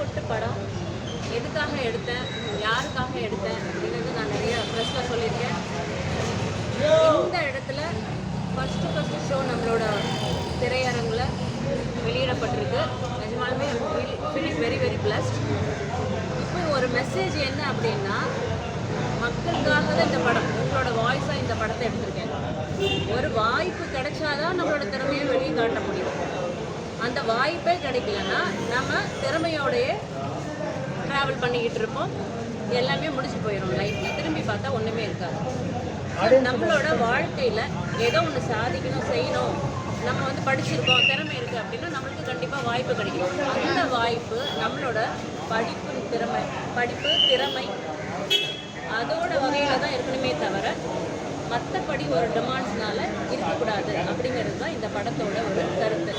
கொட்டு படம் எதுக்காக எடுத்தேன், யாருக்காக எடுத்தேன் அப்படிங்கிறது நான் நிறைய ப்ரெஸ்ஸில் சொல்லியிருக்கேன். இந்த இடத்துல ஃபஸ்ட்டு ஷோ நம்மளோட திரையரங்கில் வெளியிடப்பட்டிருக்கு. நிஜமாலுமே ஃபீலிங் வெரி வெரி பிளஸ்ட். இப்போ ஒரு மெசேஜ் என்ன அப்படின்னா, மக்களுக்காக தான் இந்த படம், உங்களோட வாய்ஸாக இந்த படத்தை எடுத்திருக்கேன். ஒரு வாய்ப்பு கிடைச்சாதான் நம்மளோட திறமையை வெளியே காட்ட முடியும். அந்த வாய்ப்பே கிடைக்கலன்னா நம்ம திறமையோடையே ட்ராவல் பண்ணிக்கிட்டு இருப்போம். எல்லாமே முடிச்சு போயிடும் லைஃப்பில். திரும்பி பார்த்தா ஒன்றுமே இருக்காது. நம்மளோட வாழ்க்கையில் ஏதோ ஒன்று சாதிக்கணும், செய்யணும், நம்ம வந்து படிச்சிருக்கோம், திறமை இருக்குது அப்படின்னா நம்மளுக்கு கண்டிப்பாக வாய்ப்பு கிடைக்கும். அந்த வாய்ப்பு நம்மளோட படிப்பு திறமை அதோட வகையில் தான் இருக்கணுமே தவிர மற்றபடி ஒரு டிமாண்ட்ஸ்னால இருக்கக்கூடாது அப்படிங்கிறது தான் இந்த படத்தோட ஒரு கருத்து.